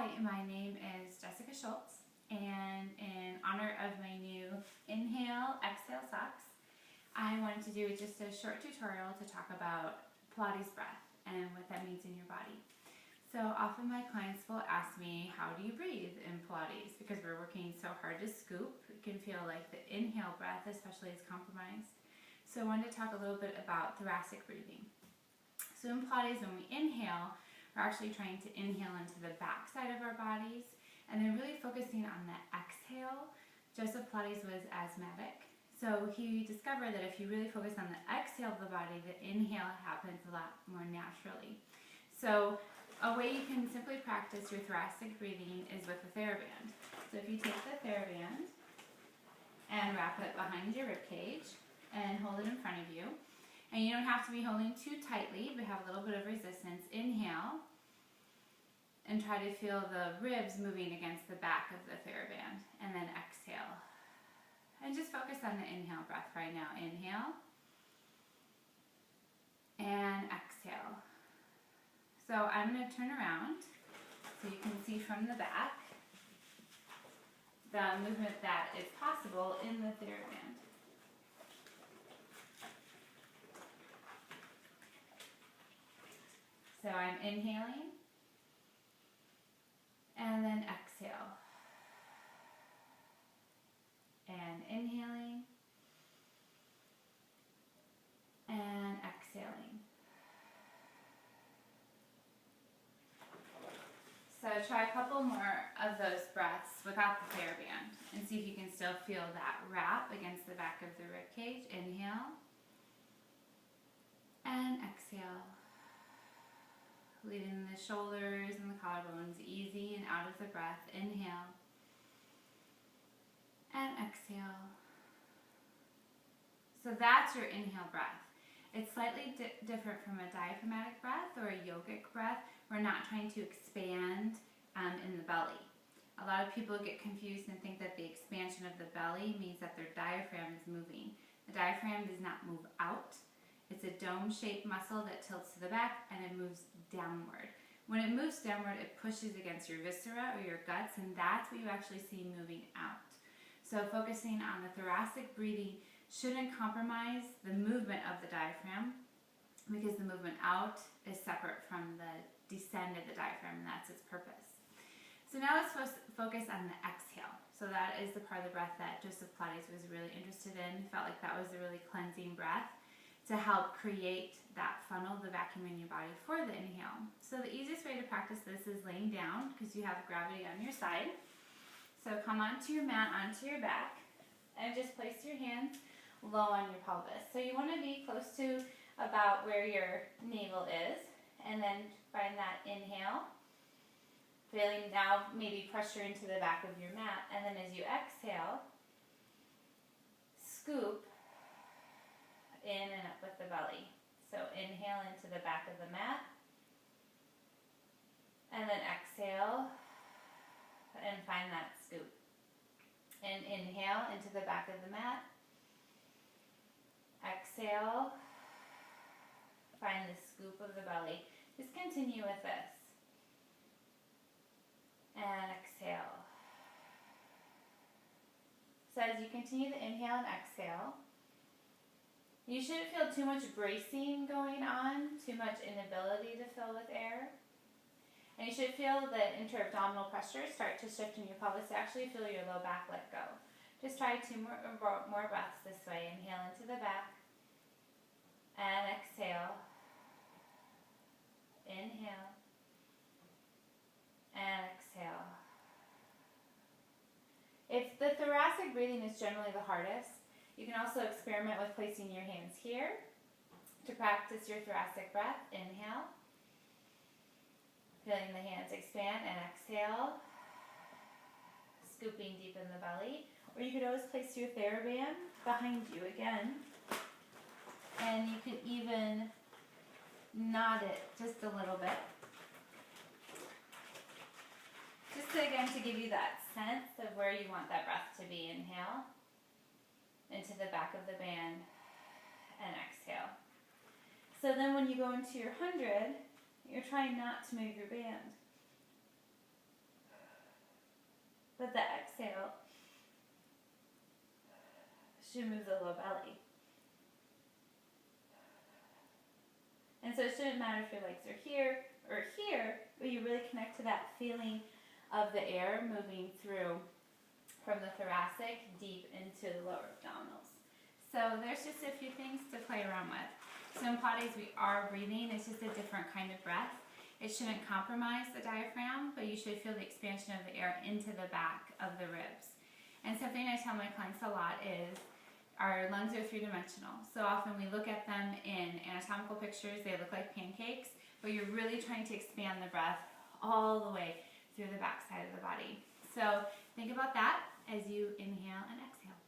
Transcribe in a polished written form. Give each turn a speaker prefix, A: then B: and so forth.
A: Hi, my name is Jessica Schultz, and in honor of my new Inhale, Exhale socks, I wanted to do just a short tutorial to talk about Pilates breath and what that means in your body. So often my clients will ask me, how do you breathe in Pilates? Because we're working so hard to scoop, it can feel like the inhale breath especially is compromised. So I wanted to talk a little bit about thoracic breathing. So in Pilates, when we inhale, we're actually trying to inhale into the back side of our bodies and then really focusing on the exhale. Joseph Pilates was asthmatic, so he discovered that if you really focus on the exhale of the body, the inhale happens a lot more naturally. So a way you can simply practice your thoracic breathing is with the TheraBand. So if you take the TheraBand and wrap it behind your rib cage and hold it in front of you, and you don't have to be holding too tightly, but have a little bit of resistance. Inhale, and try to feel the ribs moving against the back of the TheraBand, and then exhale. And just focus on the inhale breath right now. Inhale, and exhale. So I'm going to turn around so you can see from the back the movement that is possible in the TheraBand. So I'm inhaling and then exhale. And inhaling and exhaling. So try a couple more of those breaths without the TheraBand and see if you can still feel that wrap against the back of the rib cage. Inhale and exhale. Leaving the shoulders and the collarbones easy and out of the breath. Inhale and exhale. So that's your inhale breath. It's slightly different from a diaphragmatic breath or a yogic breath. We're not trying to expand in the belly. A lot of people get confused and think that the expansion of the belly means that their diaphragm is moving. The diaphragm does not move out. It's a dome-shaped muscle that tilts to the back and it moves downward. When it moves downward, it pushes against your viscera or your guts, and that's what you actually see moving out. So focusing on the thoracic breathing shouldn't compromise the movement of the diaphragm, because the movement out is separate from the descent of the diaphragm, and that's its purpose. So now let's focus on the exhale. So that is the part of the breath that Joseph Pilates was really interested in. He felt like that was a really cleansing breath to help create that funnel, the vacuum in your body for the inhale. So the easiest way to practice this is laying down, because you have gravity on your side. So come onto your mat, onto your back, and just place your hands low on your pelvis. So you want to be close to about where your navel is, and then find that inhale, feeling now maybe pressure into the back of your mat, and then as you exhale, scoop in and up with the belly. So inhale into the back of the mat, and then exhale and find that scoop. And inhale into the back of the mat, exhale, find the scoop of the belly. Just continue with this. And exhale. So as you continue to inhale and exhale, you shouldn't feel too much bracing going on, too much inability to fill with air. And you should feel the inter-abdominal pressure start to shift in your pelvis to actually feel your low back let go. Just try two more breaths this way. Inhale into the back and exhale. Inhale and exhale. If the thoracic breathing is generally the hardest, you can also experiment with placing your hands here to practice your thoracic breath. Inhale, feeling the hands expand, and exhale, scooping deep in the belly. Or you could always place your TheraBand behind you again, and you could even nod it just a little bit. Just again to give you that sense of where you want that breath to be. Inhale into the back of the band and exhale. So then when you go into your 100, you're trying not to move your band. should move the low belly. And so it shouldn't matter if your legs are here or here, but you really connect to that feeling of the air moving through from the thoracic deep into the lower abdominals. So there's just a few things to play around with. So in Pilates we are breathing, it's just a different kind of breath. It shouldn't compromise the diaphragm, but you should feel the expansion of the air into the back of the ribs. And something I tell my clients a lot is our lungs are three-dimensional. So often we look at them in anatomical pictures, they look like pancakes, but you're really trying to expand the breath all the way through the back side of the body. So think about that as you inhale and exhale.